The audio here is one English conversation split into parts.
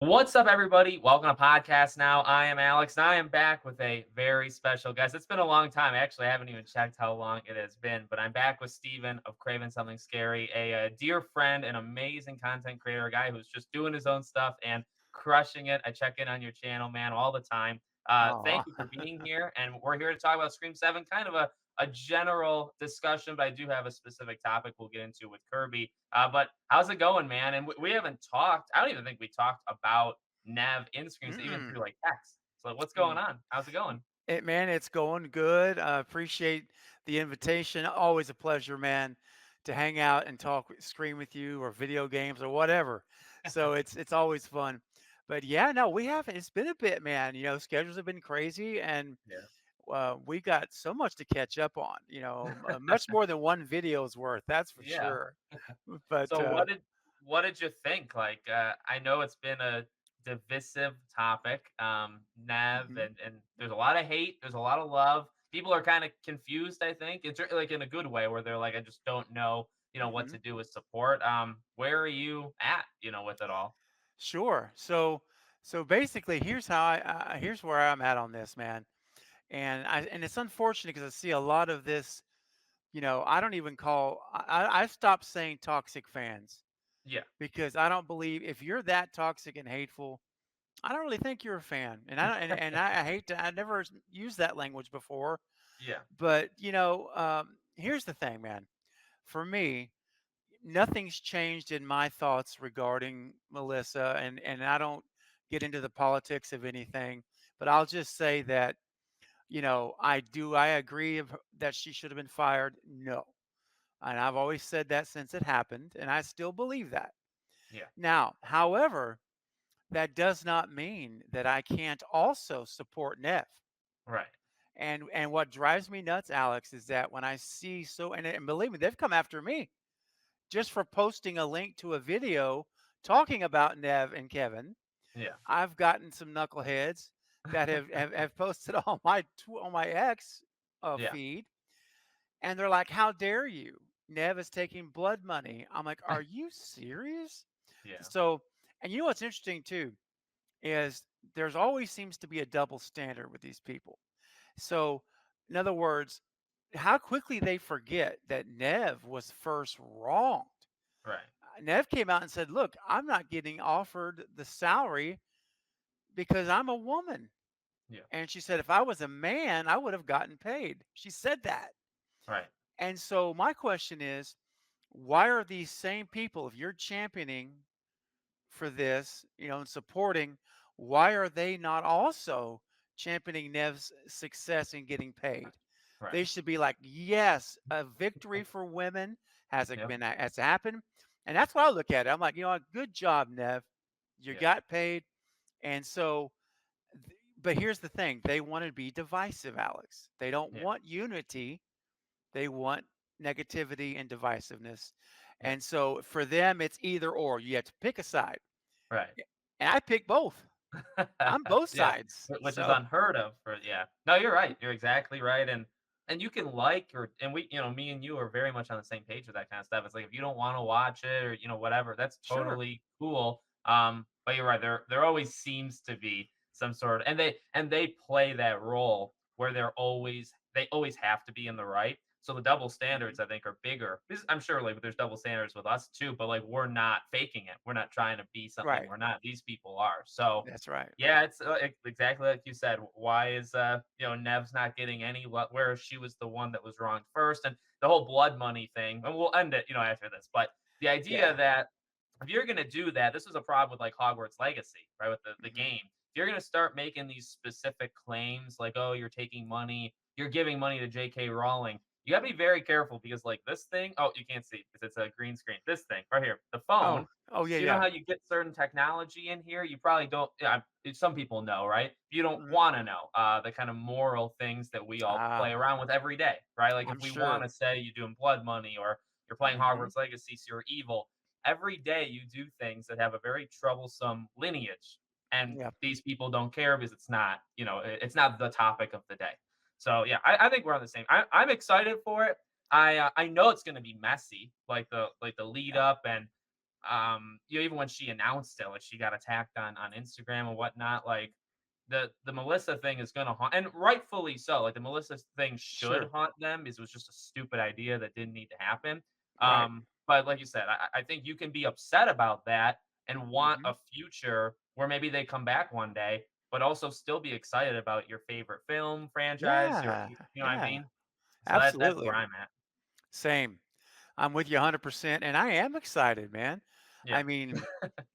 What's up, everybody? Welcome to podcast now. I am Alex, and I am back with a very special guest. It's been a long time. Actually, I haven't even checked how long it has been, but I'm back with Steven of Craven Something Scary, a dear friend, an amazing content creator, a guy who's just doing his own stuff and crushing it. I check in on your channel, man, all the time. Oh, Thank you for being here, and we're here to talk about Scream 7, kind of a general discussion, but I do have a specific topic we'll get into with Kirby. But how's it going, man? And we haven't talked. I don't even think we talked about Neve in screens, even mm-mm. through like text. So what's going Mm. on? How's it going? Man, it's going good. I appreciate the invitation. Always a pleasure, man, to hang out and talk, screen with you, or video games, or whatever. So it's always fun. But yeah, no, we haven't. It's been a bit, man. Schedules have been crazy, and Yeah. we got so much to catch up on. Much more than one video's worth. That's for Yeah. sure. But So what did you think? Like, I know it's been a divisive topic, Nev, mhm, and there's a lot of hate, there's a lot of love. People are kind of confused, I think. It's like in a good way where they're like, I just don't know, what to mhm. do with support. Where are you at, with it all? Sure. So basically, here's where I'm at on this, man. And it's unfortunate because I see a lot of this. I don't even call. I've stopped saying toxic fans Yeah. because I don't believe if you're that toxic and hateful, I don't really think you're a fan. And I don't, and I hate to. I never used that language before, Yeah. but here's the thing, man. For me, nothing's changed in my thoughts regarding Melissa, and I don't get into the politics of anything, but I'll just say that I agree that she should have been fired. No, and I've always said that since it happened, and I still believe that. Yeah. Now, however, that does not mean that I can't also support Neff. Right. And what drives me nuts, Alex, is that when I see and believe me, they've come after me just for posting a link to a video talking about Nev and Kevin. Yeah. I've gotten some knuckleheads that have posted on my X Yeah. feed, and they're like, "How dare you? Nev is taking blood money." I'm like, "Are you serious?" Yeah. So, and you know what's interesting too is there's always seems to be a double standard with these people. So, in other words, how quickly they forget that Nev was first wronged. Right. Nev came out and said, "Look, I'm not getting offered the salary because I'm a woman." Yeah. And she said, "If I was a man, I would have gotten paid." She said that. Right. And so my question is, why are these same people, if you're championing for this, and supporting, why are they not also championing Nev's success in getting paid? Right. They should be like, yes, a victory for women Yep. has happened. And that's what I look at it. I'm like, good job, Nev. You Yeah. got paid. And so, but here's the thing, they want to be divisive, Alex. They don't Yeah. want unity, they want negativity and divisiveness. Yeah. And so for them, it's either or. You have to pick a side. Right. And I pick both. I'm both Yeah, sides. which is So unheard of for yeah. No, you're right. You're exactly right, and you can like or and we, me and you are very much on the same page with that kind of stuff. It's like if you don't want to watch it or whatever, that's sure. totally cool. But you're right. There always seems to be some sort of, and they play that role where they always have to be in the right. So the double Mhm. standards, I think, are bigger. I'm sure, like, there's double standards with us too, but like we're not faking it. We're not trying to be something Right. we're not. These people are. So That's right. yeah, it's exactly like you said. Why is Nev's not getting any where she was the one that was wronged first, and the whole blood money thing. And we'll end it, after this. But the idea Yeah. that if you're gonna do that, this was a problem with like Hogwarts Legacy, right? With the Mhm. game. If you're gonna start making these specific claims, like, oh, you're taking money, you're giving money to J.K. Rowling, you gotta be very careful because like this thing, oh, you can't see because it's a green screen. This thing right here, the Oh. phone. Oh, yeah, You know yeah. how you get certain technology in here? You probably don't. Yeah, some people know, right? You don't Mhm. want to know the kind of moral things that we all play Ah, around with every day, right? Like if I'm we want sure. to say you're doing blood money or you're playing Mhm. Hogwarts Legacy, so you're evil. Every day you do things that have a very troublesome lineage, and Yeah. these people don't care because it's not, it's not the topic of the day. So yeah, I think we're on the same. I'm excited for it. I know it's going to be messy, like the lead Yeah. up and even when she announced it, like she got attacked on Instagram and whatnot, like the Melissa thing is gonna haunt, and rightfully so. Like the Melissa thing should Sure. haunt them, because it was just a stupid idea that didn't need to happen. Right. But like you said, I think you can be upset about that and want Hmm. a future where maybe they come back one day, but also still be excited about your favorite film franchise. Yeah. You know what I Yeah. mean? So that's where Absolutely. I'm at. Same. I'm with you 100%, and I am excited, man. Yeah, I mean,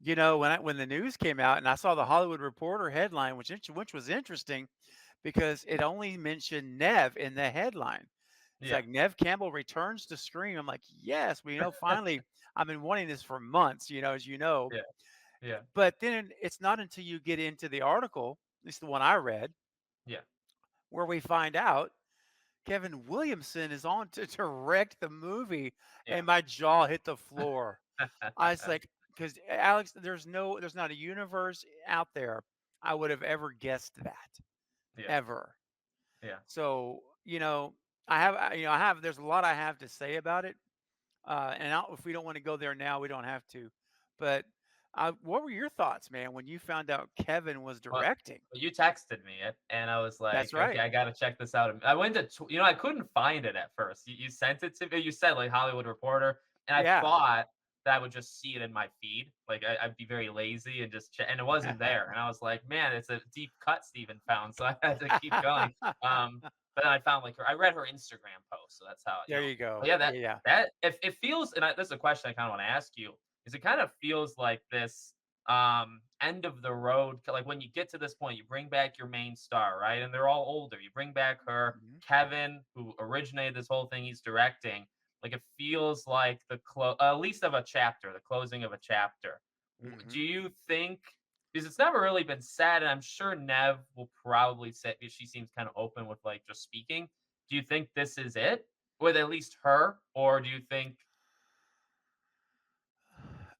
when the news came out and I saw the Hollywood Reporter headline, which was interesting because it only mentioned Neve in the headline. It's yeah, like Neve Campbell returns to screen. I'm like, yes, finally, I've been wanting this for months, as you know. yeah, yeah, But then it's not until you get into the article, at least the one I read, yeah, where we find out Kevin Williamson is on to direct the movie, yeah, and my jaw hit the floor. I was like, because Alex, there's not a universe out there I would have ever guessed that yeah, ever. yeah. So there's a lot I have to say about it. If we don't want to go there now, we don't have to. But what were your thoughts, man, when you found out Kevin was Well, directing? you texted me it, and I was That's like, "Okay, right. I gotta check this out." I went to I couldn't find it at first. You sent it to me. You said, like, Hollywood Reporter, and I Yeah. thought that I would just see it in my feed. Like, I'd be very lazy and just and it wasn't there, and I was like, "Man, it's a deep cut Steven found," so I had to keep going. But then I found, like, I read her Instagram post, so that's how, There you go. but yeah, Yeah, yeah. that if it feels, and this is a question I kinda wanna ask you, is it kind of feels like this end of the road, like when you get to this point, you bring back your main star, right, and they're all older. You bring back her Mhm. Kevin, who originated this whole thing, he's directing. Like, it feels like at least of a chapter, the closing of a chapter. Do Mhm. you think, because it's never really been said, and I'm sure Nev will probably say, because she seems kind of open with, like, just speaking, do you think this is it with at least her, or do you think,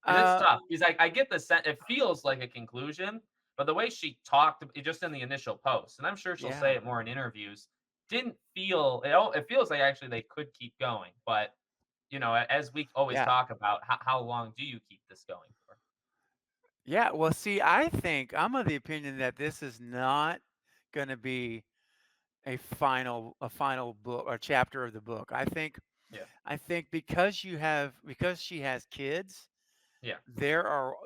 because it's Uh, tough, because I get the sense it feels like a conclusion, but the way she talked just in the initial post, and I'm sure she'll say yeah. it more in interviews, didn't feel it feels like actually they could keep going, but, as we always Yeah. talk about, how long do you keep this going for? Yeah. Well, see, I think I'm of the opinion that this is not going to be a final book or chapter of the book. Yeah, I think because she has kids, yeah,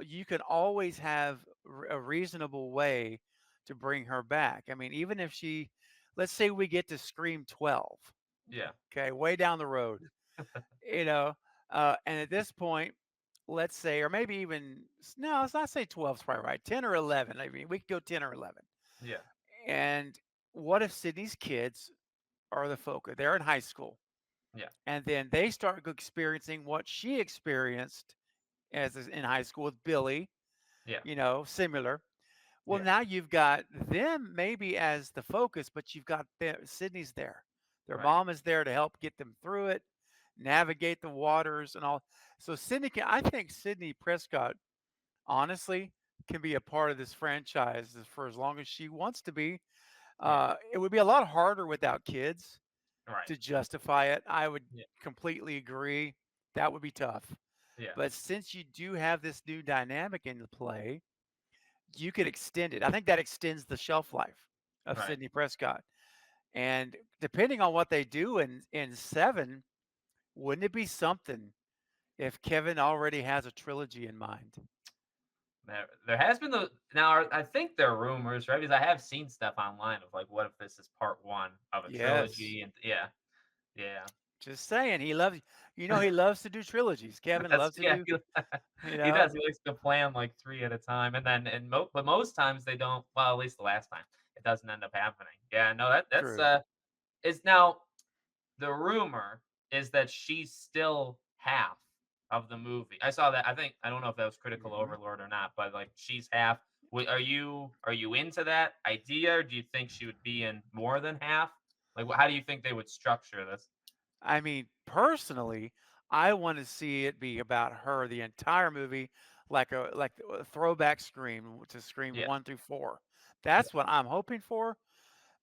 you can always have a reasonable way to bring her back. I mean, even if let's say we get to Scream 12, yeah, okay, way down the road, you know, and at this point, let's say, or maybe even no, let's not say 12 is probably right, 10 or 11. I mean, we could go 10 or 11. yeah, And what if Sydney's kids are the focus? They're in high school, yeah, and then they start experiencing what she experienced in high school with Billy, yeah, similar. Well, yeah, now you've got them maybe as the focus, but you've got Sydney's there. Their right, mom is there to help get them through it, navigate the waters and all. So I think Sydney Prescott, honestly, can be a part of this franchise for as long as she wants to be. yeah, It would be a lot harder without kids right, to justify it. I would yeah, completely agree. That would be tough. yeah, But since you do have this new dynamic into play, you could extend it. I think that extends the shelf life of right. Sidney Prescott. And depending on what they do in 7, wouldn't it be something if Kevin already has a trilogy in mind? There has been I think there are rumors, right? Because I have seen stuff online of, like, what if this is part one of a Yes. trilogy, and yeah, yeah. Just saying, he loves to do trilogies. Kevin That's loves to yeah, do, you he know, does. He likes to plan, like, 3 at a time, and then but most times they don't, well, at least the last time, it doesn't end up happening. Yeah, no, that's, true. is now the rumor is that she's still half of the movie. I saw that. I don't know if that was Critical Mhm. Overlord or not, but, like, she's half. Are you into that idea, or do you think she would be in more than half? Like, how do you think they would structure this? I mean, personally, I want to see it be about her the entire movie, like a throwback Scream to Scream Yeah, 1 through 4. yeah, That's what I'm hoping for.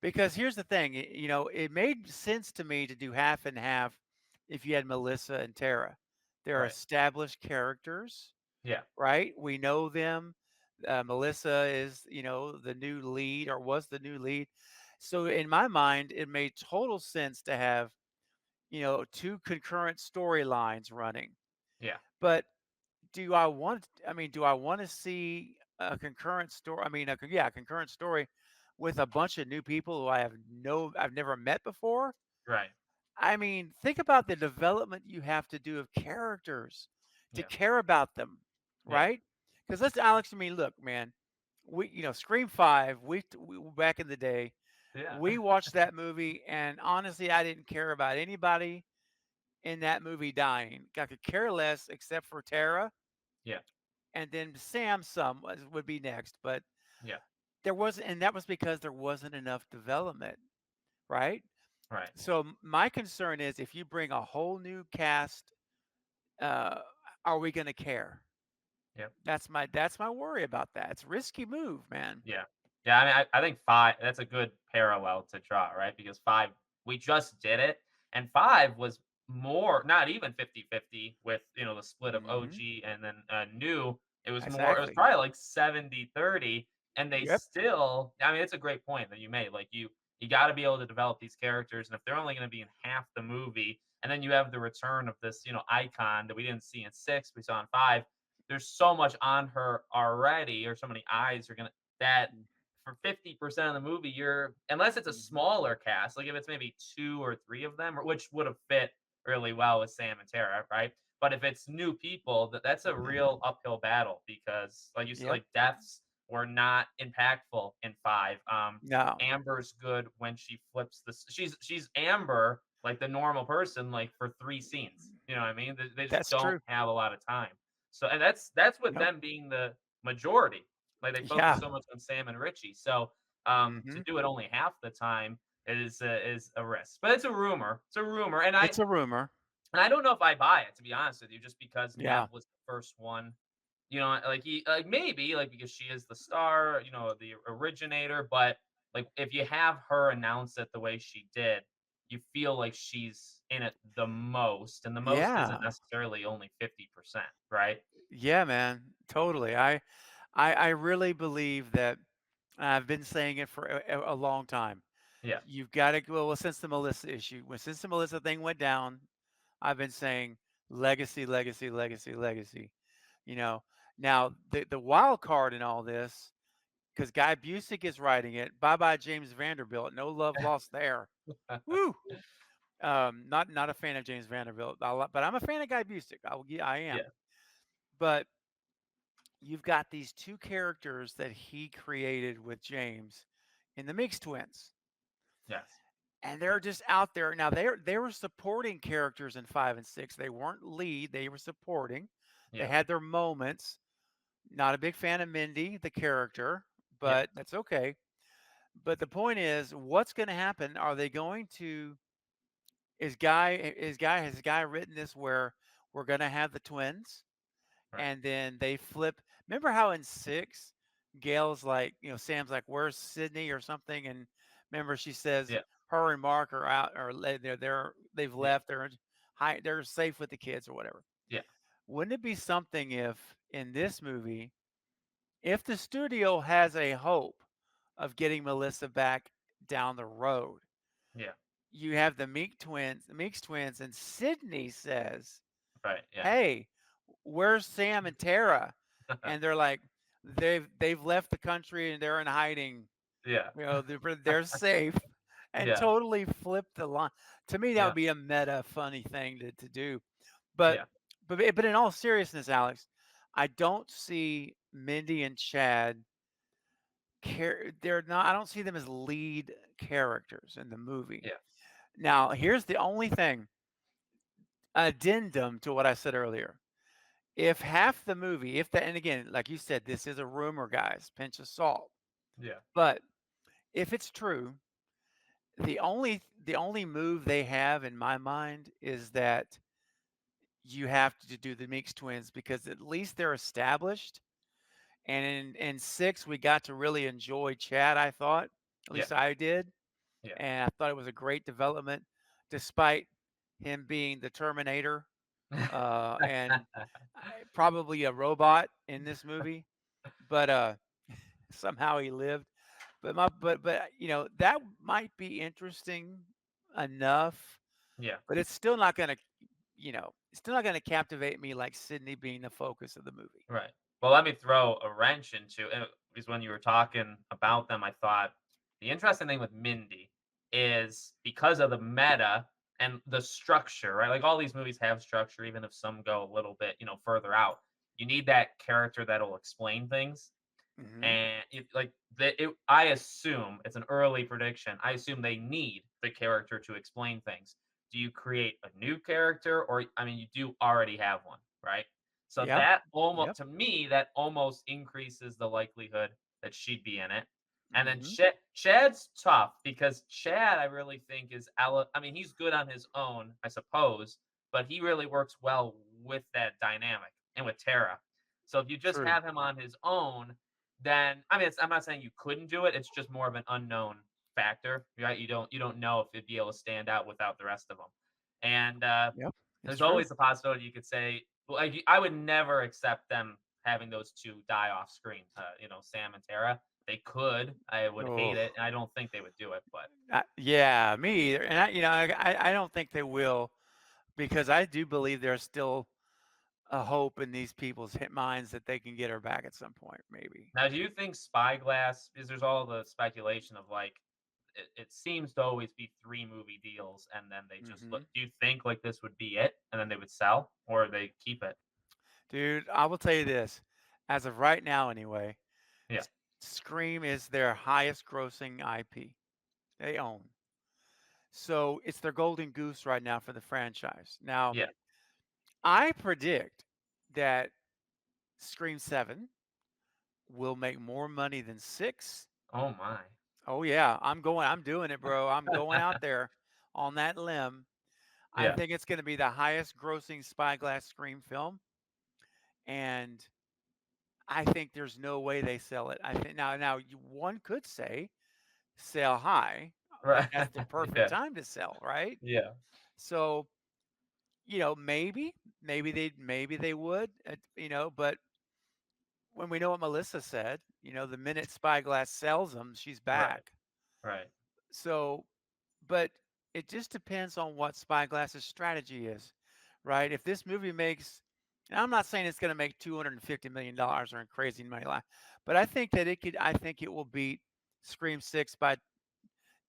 Because here's the thing, it made sense to me to do half and half if you had Melissa and Tara. They're right. established characters. Yeah. right? We know them. Melissa is, the new lead or was the new lead. So in my mind, it made total sense to have, two concurrent storylines running. Yeah. But do I want to see a concurrent story? I mean, a concurrent story with a bunch of new people who I've never met before. Right. I mean, think about the development you have to do of characters to Yeah. care about them, Yeah. right? Because let's Alex and me, look, man, Scream 5, we back in the day, Yeah. we watched that movie, and honestly, I didn't care about anybody in that movie dying. I could care less except for Tara, Yeah. and then Sam would be next, but Yeah. there wasn't, and that was because there wasn't enough development, right? Right. So my concern is if you bring a whole new cast, uh, are we going to care? Yeah. That's my worry about that. It's a risky move, man. Yeah. Yeah, I mean, I think 5 that's a good parallel to draw, right? Because 5 we just did it, and 5 was more not even 50-50 with, the split of Hmm. OG and then, new. It was Exactly. probably like 70-30, and they Yep. still I mean, it's a great point that you made, like, you gotta be able to develop these characters, and if they're only gonna be in half the movie, and then you have the return of this, icon that we didn't see in 6, we saw in 5, there's so much on her already, or so many eyes are gonna that for 50% of the movie, you're unless it's a Hmm. smaller cast, like if it's maybe 2 or 3 of them, which would have fit really well with Sam and Tara, right? But if it's new people, that's a real Hmm. uphill battle because, like you said, Yep. like deaths were not impactful in 5. No, Amber's good when she flips she's Amber, like the normal person, like for 3 scenes. You know what I mean? They just that's don't true. have a lot of time. So, and that's with Yep. them being the majority. Like, they focus Yeah. so much on Sam and Richie. So, to Hmm. do it only half the time is a risk. But it's a rumor. It's a rumor, and It's a rumor. I don't know if I buy it, to be honest with you, just because Nev Yeah. was the first one. Like maybe like because she is the star, the originator. But like if you have her announce it the way she did, you feel like she's in it the most, and the most isn't Yeah. necessarily only 50%, right? Yeah, man. Totally. I really believe that I've been saying it for a long time. Yeah, You've got to go. Well, since the Melissa issue, since the Melissa thing went down, I've been saying legacy, legacy, legacy, legacy. You know, now the wild card in all this, because Guy Busick is writing it. Bye bye James Vanderbilt. No love lost there. Woo. Not a fan of James Vanderbilt, but I'm a fan of Guy Busick. I am. yeah, But you've got these two characters that he created with James in the Mix Twins, yes, and yeah, they're just out there now. They were supporting characters in 5 and 6. They weren't lead. They were supporting. They yeah, had their moments. Not a big fan of Mindy, the character, yeah, but that's okay. But the point is, what's going to happen? Are they going to? Has Guy written this where we're going to have the twins? right, And then they flip. Remember how in 6, Gail's like, Sam's like, "Where's Sidney?" or something, and remember she says yeah, her and Mark are out, or they've yeah, left. They're safe with the kids or whatever. yeah, Wouldn't it be something if in this movie, if the studio has a hope of getting Melissa back down the road, yeah, you have the Meeks twins, and Sydney says, right, yeah, "Hey, where's Sam and Tara?" And they're like, they've left the country and they're in hiding. yeah, They're safe, and yeah, totally flip the line. To me, that would yeah, be a meta funny thing to do. But yeah, but in all seriousness, Alex, I don't see Mindy and Chad they're not I don't see them as lead characters in the movie. yeah, Now, here's the only thing addendum to what I said earlier. If half the movie, if that, and again, like you said, this is a rumor, guys, pinch of salt. yeah, But if it's true, the only move they have in my mind is that you have to do the Meeks twins because at least they're established. And in 6, we got to really enjoy Chad, I thought. At yeah, least I did. yeah, And I thought it was a great development, despite him being the Terminator. and probably a robot in this movie, but somehow he lived. But that might be interesting enough, Yeah. but it's still not gonna it's still not gonna captivate me like Sidney being the focus of the movie. Right. Well, let me throw a wrench into it because when you were talking about them, I thought the interesting thing with Mindy is because of the meta and the structure, right? Like all these movies have structure, even if some go a little bit, further out. You need that character that'll explain things. Hmm. And I assume it's an early prediction. I assume they need the character to explain things. Do you create a new character, or I mean, you do already have one, right? So Yeah. that almost Yep. to me that almost increases the likelihood that she'd be in it. And then Hmm. Chad's tough because Chad, I really think I mean, he's good on his own, I suppose, but he really works well with that dynamic and with Tara. So if you just True. have him on his own, then I mean, I'm not saying you couldn't do it. It's just more of an unknown factor, right? You don't know if it'd be able to stand out without the rest of them. And Yep. It's there's true. always a possibility you could say, like, I would never accept them having those two die off screen. Sam and Tara. They could. I would hate Oh, it, and I don't think they would do it. But yeah, me either. And I don't think they will because I do believe there's still a hope in these people's minds that they can get her back at some point, maybe. now, do you think Spyglass? Because there's all the speculation of like it seems to always be three movie deals, and then they just look. Hmm. Do you think like this would be it, and then they would sell, or they keep it? Dude, I will tell you this. As of right now, anyway, Yeah, S- Scream is their highest grossing IP they own. So it's their golden goose right now for the franchise. Now, yeah. I predict that Scream 7 will make more money than 6. Oh my. Oh, yeah. I'm doing it, bro. I'm going out there on that limb. I Yeah, think it's going to be the highest grossing Spyglass Scream film. And I think there's no way they sell it. I think now one could say sell high, but right. that's the perfect Yeah, time to sell, right? yeah, So, maybe they would, but when we know what Melissa said, the minute Spyglass sells them, she's right, back. right. So, but it just depends on what Spyglass's strategy is, right? If this movie makes, and I'm not saying it's going to make $250 million or in crazy money, but I think that I think it will beat Scream 6 by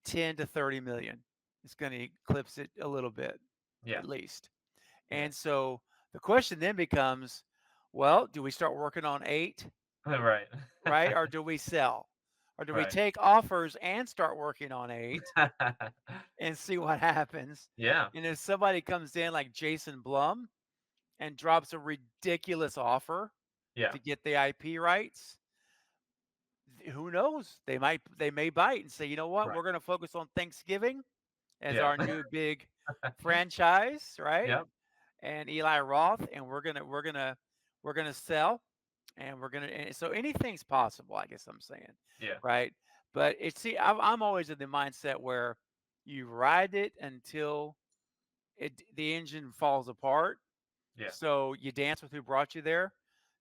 10 to 30 million. It's going to eclipse it a little bit, Yeah, at least. yeah. And so the question then becomes, well, do we start working on 8, Right, right? Or do we sell? Or do we right. take offers and start working on 8 and see what happens? Yeah, And if somebody comes in like Jason Blum and drops a ridiculous offer yeah, to get the IP rights, who knows? They may bite and say, you know what? right. We're going to focus on Thanksgiving as Yeah, our new big franchise, right? yeah, And Eli Roth, and we're gonna sell, and so anything's possible. I guess I'm saying, yeah, right? But I'm always in the mindset where you ride it until the engine falls apart. yeah, So you dance with who brought you there.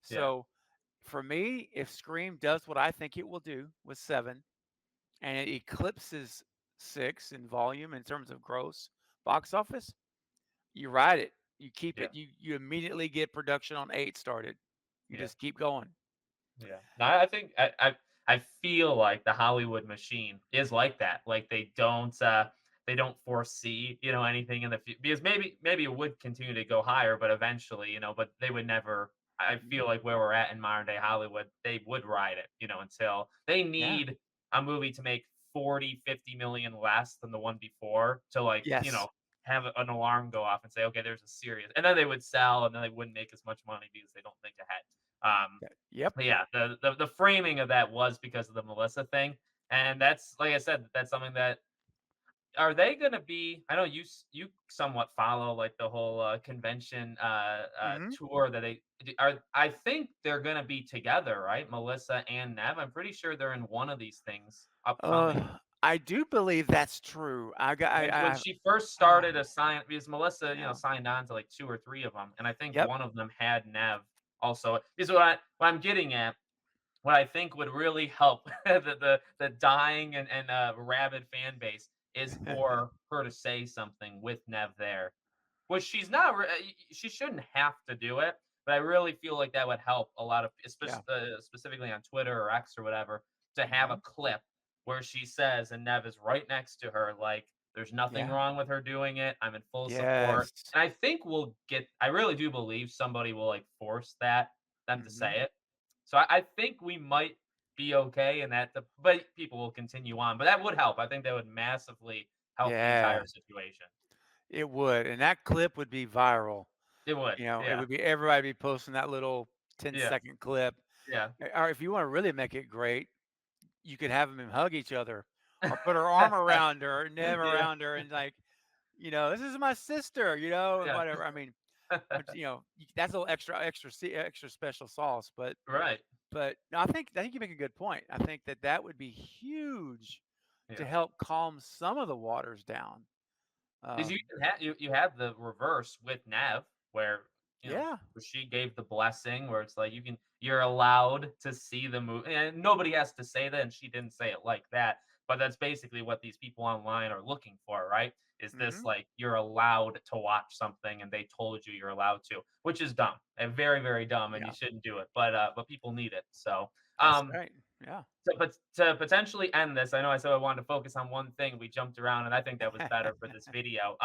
yeah, So for me, if Scream does what I think it will do with 7, and it eclipses 6 in volume in terms of gross box office, you ride it. You keep yeah, it. You immediately get production on 8 started. You yeah. just keep going. Yeah. No, I think I feel like the Hollywood machine is like that. Like they don't foresee, anything in the because maybe it would continue to go higher, but eventually, but they would never I Mhm. feel like where we're at in modern day Hollywood, they would ride it, until they Yeah. need a movie to make 40, 50 million less than the one before to like, Yes. have an alarm go off and say, okay, there's a serious, and then they would sell and then they wouldn't make as much money because they don't think ahead. Yep. But yeah, the framing of that was because of the Melissa thing, and that's like I said, that's something that are they gonna be? I know you somewhat follow like the whole convention Mhm. tour that are. I think they're gonna be together, right? Melissa and Nev. I'm pretty sure they're in one of these things Uh, upcoming. I do believe that's true. I got When she first I started a sign because Melissa, yeah. signed on to like 2 or 3 of them, and I think Yep. one of them had Nev also. Is what I'm getting at, what I think would really help the dying and rabid fan base is for her to say something with Nev there. Which she's not she shouldn't have to do it, but I really feel like that would help a lot of Yeah. specifically on Twitter or X or whatever, to have a Mhm. clip where she says and Nev is right next to her, like, "There's nothing Yeah. wrong with her doing it. I'm in full support." Yes. And I think I really do believe somebody will, like, force them to Mhm. say it. So I think we might be okay in that, but people will continue on. But that would help. I think that would massively help the Yeah. entire situation. It would, and that clip would be viral. It would. It Yeah. would be everybody be posting that little Yeah. 10-second clip. Yeah. Or if you wanna really make it great, you could have them hug each other or put her arm around her, or Nev Yeah. around her, and, like, "This is my sister," and Yeah. whatever. I mean, but, that's a little extra special sauce, Right. no, I think you make a good point. I think that would be huge to Yeah. help calm some of the waters down. 'Cause you Um, even had you had the reverse with Nav where, yeah, where she gave the blessing where it's like you're allowed to see the movie, and nobody has to say that, and she didn't say it like that, but that's basically what these people online are looking for, right? Is this mhm, like you're allowed to watch something and they told you you're allowed to, which is dumb and very, very dumb, and you yeah, shouldn't do it, but people need it. So, that's um right. Yeah. to potentially end this, I know I said I wanted to focus on one thing. We jumped around, and I think that was better for this video.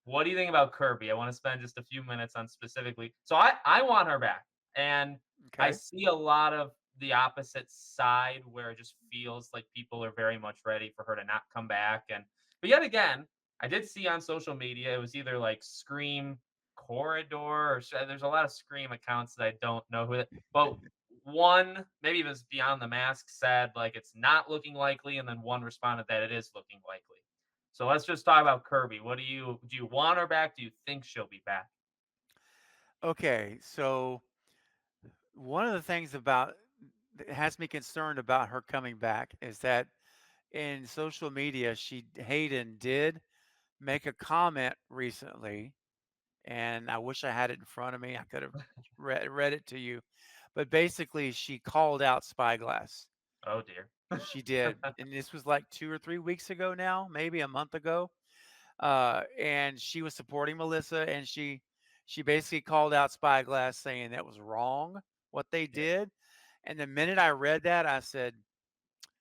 What do you think about Kirby? I want to spend just a few minutes on specifically. So I want her back, and I Okay. see a lot of the opposite side where it just feels like people are very much ready for her to not come back. But yet again, I did see on social media it was either like Scream Corridor or there's a lot of Scream accounts that I don't know who, but one, maybe it was Beyond the Mask, said like it's not looking likely, and then one responded that it is looking likely. So let's just talk about Kirby. What do you want her back? Do you think she'll be back? Okay, so one of the things that has me concerned about her coming back is that in social media, Hayden did make a comment recently, and I wish I had it in front of me. I could have read it to you, but basically, she called out Spyglass. Oh dear. She did, and this was like 2 or 3 weeks ago now, maybe a month ago. And she was supporting Melissa, and she basically called out Spyglass, saying that was wrong what they Yeah, did. And the minute I read that, I said,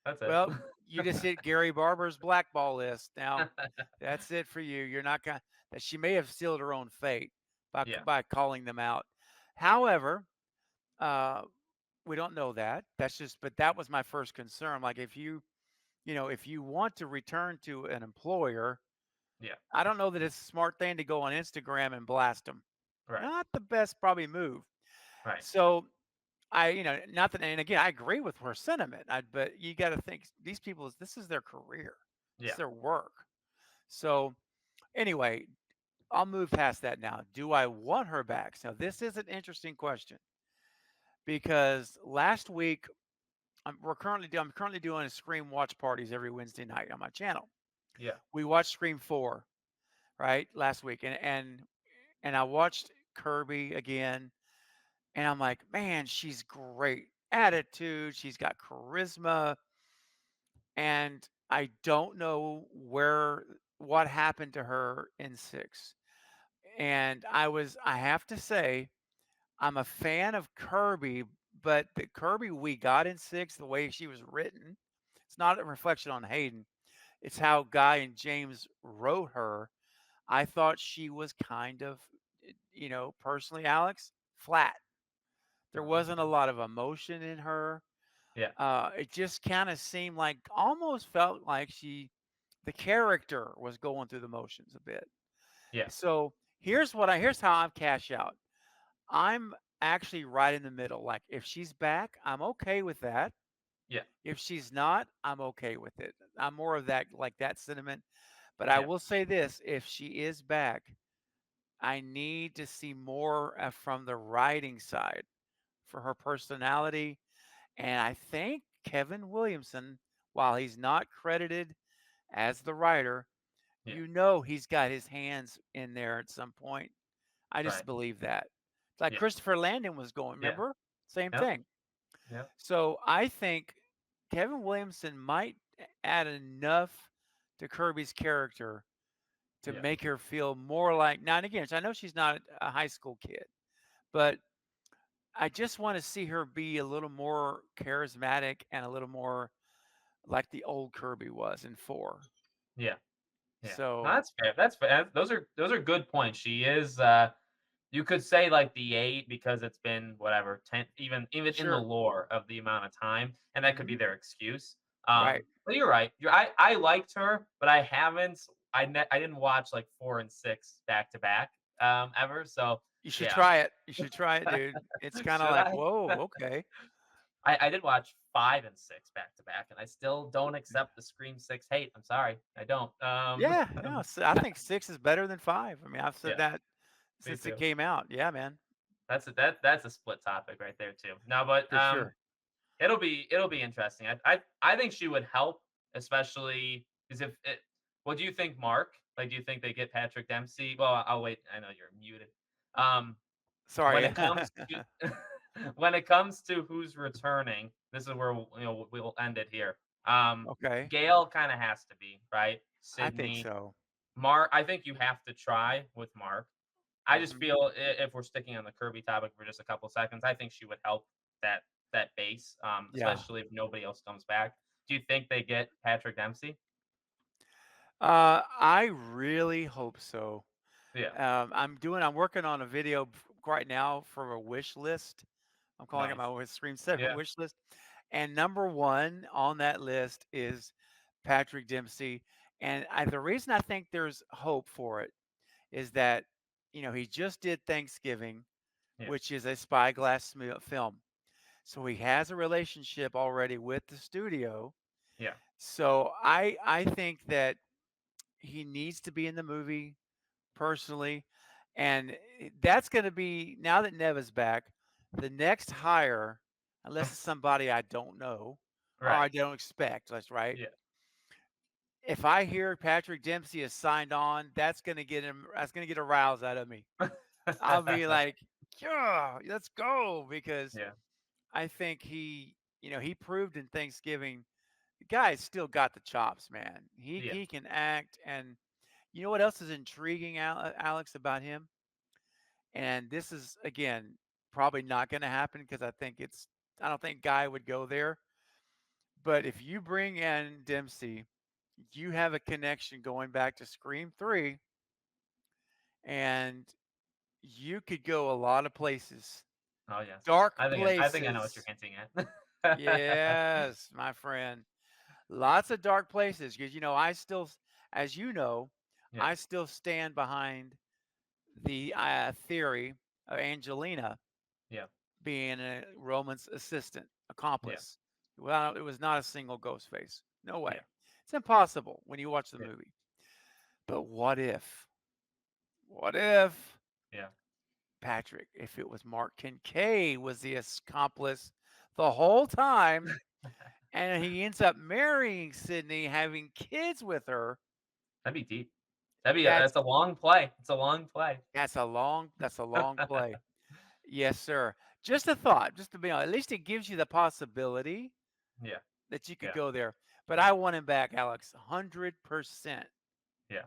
that's it. "Well, you just hit Gary Barber's blackball list. Now, that's it for you. You're not gonna." That she may have sealed her own fate Yeah, by calling them out. However, uh, we don't know that. But that was my first concern. Like, if you want to return to an employer, yeah, I don't know that it's a smart thing to go on Instagram and blast them. right, Not the best probably move. right. So not that, and again, I agree with her sentiment. But you got to think these people, this is their career, this is Yeah, their work. So anyway, I'll move past that now. Do I want her back? So this is an interesting question because last week I'm currently doing a Scream watch parties every Wednesday night on my channel. yeah, We watched Scream 4 right last week, and I watched Kirby again, and I'm like, man, she's great attitude. She's got charisma, and I don't know what happened to her in 6. And I have to say, I'm a fan of Kirby, but the Kirby we got in 6, the way she was written, it's not a reflection on Hayden. It's how Guy and James wrote her. I thought she was kind of, personally, Alex, flat. There wasn't a lot of emotion in her. yeah, It just kind of seemed like, almost felt like the character was going through the motions a bit. yeah, So here's how I'm cash out. I'm actually right in the middle. Like, if she's back, I'm okay with that. yeah, If she's not, I'm okay with it. I'm more of that, like that sentiment. But I yeah, will say this: if she is back, I need to see more from the writing side for her personality. And I think Kevin Williamson, while he's not credited as the writer, Yeah. he's got his hands in there at some point. I just Right. believe that. It's like Yeah. Christopher Landon was going, Yeah. remember? Same Yep. thing. Yep. So I think Kevin Williamson might add enough to Kirby's character to Yeah. make her feel more like, now and again, I know she's not a high school kid, but I just want to see her be a little more charismatic and a little more like the old Kirby was in 4. Yeah. Yeah. No, So that's fair. That's fair. Those are good points. She is you could say like the 8 because it's been whatever 10 even in the sure. lore of the amount of time, and that could be Mhm. their excuse. Right. But you're right. I liked her, but I haven't I didn't watch like 4 and 6 back to back ever. So You should yeah. try it. You should try it, dude. It's kinda Should like, I? "Whoa, okay." I did watch 5 and 6 back to back, and I still don't accept the Scream 6 hate. I'm sorry, I don't. Yeah, no, I think 6 is better than 5. I mean, I've said Yeah, that me since it too. came out. Yeah, man, That's a split topic right there too. No, but for sure. it'll be interesting. I think she would help, especially because if it. What do you think, Mark? Like, do you think they get Patrick Dempsey? Well, I'll wait. I know you're muted. Um, when Sorry. it comes to when it comes to who's returning, this is where we'll end it here. Okay, Gail kind of has to be right. I think Sydney, so. Mark. I think you have to try with Mark. I just Mhm. feel if we're sticking on the Kirby topic for just a couple seconds, I think she would help that that base, Yeah. especially if nobody else comes back. Do you think they get Patrick Dempsey? I really hope so. Yeah, I'm working on a video right now for a wish list. I'm calling it nice. my Scream 7 Yeah, wish list. And number 1 on that list is Patrick Dempsey. And the reason I think there's hope for it is that, he just did Thanksgiving, yeah, which is a spyglass film. So he has a relationship already with the studio. yeah. So I think that he needs to be in the movie personally. And that's going to be, now that Neve is back, the next hire, unless it's somebody I don't know or Right. I don't expect, that's right. Yeah. If I hear Patrick Dempsey is signed on, that's going to get a rouse out of me. I'll be like, yeah, let's go. Because Yeah. I think he proved in Thanksgiving, the guy's still got the chops, man. He, Yeah. he can act. And you know what else is intriguing, Alex, about him? And this is, again, probably not going to happen because I don't think Guy would go there. But if you bring in Dempsey, you have a connection going back to Scream 3, and you could go a lot of places, Oh yes. dark I think I know what you're places. hinting at. Yes, my friend. Lots of dark places because, as you know, Yeah. I still stand behind the theory of Angelina Yeah. being a Roman's assistant, Yeah. accomplice. Well, it was not a single ghost face. No way. Yeah. It's impossible when you watch the Yeah. movie. But what if? What if Yeah. Patrick, if it was Mark Kincaid, was the accomplice the whole time, and he ends up marrying Sidney, having kids with her? That'd be deep. That's That's a long play. It's a long play. that's a long play. Yes, sir. Just a thought, just to be honest. At least it gives you the possibility Yeah. that you could Yeah. go there. But I want him back, Alex, 100%. Yeah.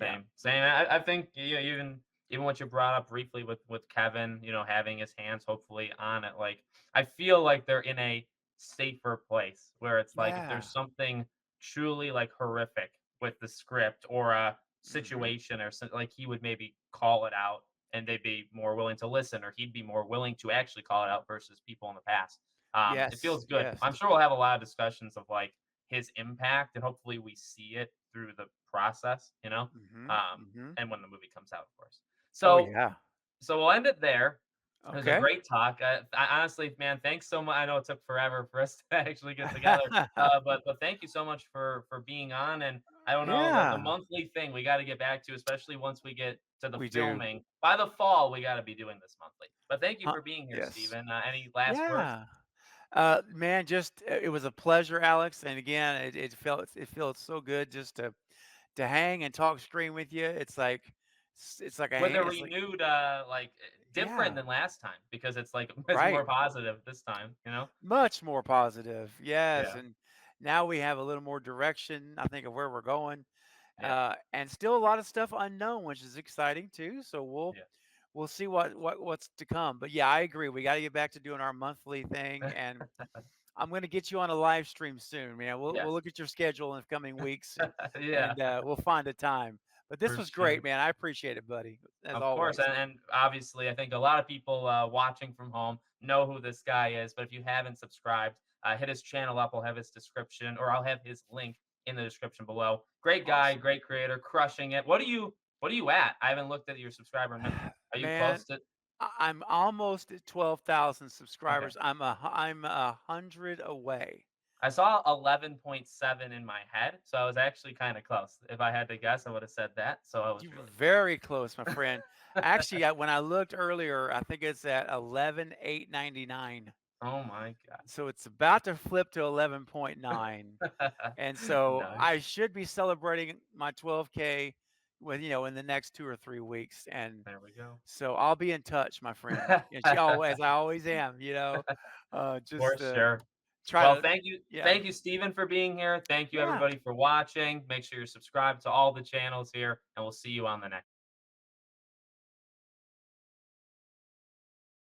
Yeah. Same. I think even what you brought up briefly with Kevin, having his hands hopefully on it. Like I feel like they're in a safer place where it's like if Yeah. there's something truly like horrific with the script or a Mhm. situation or something, like he would maybe call it out and they'd be more willing to listen, or he'd be more willing to actually call it out versus people in the past. It Yes, feels good. yes. I'm sure we'll have a lot of discussions of like his impact, and hopefully we see it through the process, Mhm, um, mhm. and when the movie comes out, of course. Oh, So, yeah. so we'll end it there. It was a Okay. great talk. Honestly, man, thanks so much. I know it took forever for us to actually get together, but thank you so much for being on. And I don't know the Yeah, monthly thing we got to get back to, especially once we get to the we do. filming. By the fall, we got to be doing this monthly. But thank you Huh, for being here, yes. Stephen. Any last words? Yeah. Man, just it was a pleasure, Alex. And again, it felt so good just to hang and talk stream with you. It's like a With a hand. It's like renewed, different yeah, than last time because it's like it's right. more positive this time, you know? Much more positive. Yes, Yeah, and now we have a little more direction. I think of where we're going, yeah, and still a lot of stuff unknown, which is exciting too. So yeah. we'll see what's to come. But yeah, I agree. We got to get back to doing our monthly thing, and I'm going to get you on a live stream soon, man. We'll Yes. look at your schedule in the coming weeks, and Yeah, we'll find a time. But this for was great, sure. man. I appreciate it, buddy, as Of course, always. and obviously, I think a lot of people watching from home know who this guy is. But if you haven't subscribed, hit his channel up. I'll have his description, or I'll have his link in the description below. Great guy, Awesome, great creator, crushing it. What are you at? I haven't looked at your subscriber number. Are you close man. to? I'm almost at 12,000 Okay, subscribers. I'm 100 away. I saw 11.7 in my head, so I was actually kind of close. If I had to guess, I would have said that. So I was You're really very close, my friend. Actually, when I looked earlier, I think it's at 11,899. oh my So it's about to flip to 11.9. god, And so I nice. should be celebrating my 12K with, in the next 2 or 3 weeks. And There we go. so I'll be in touch, my friend. And she always, as I always am, For just sure. try Well, to, yeah, thank you, Stephen, for being here. Thank you, yeah. everybody, for watching. Make sure you're subscribed to all the channels here, and we'll see you on the next.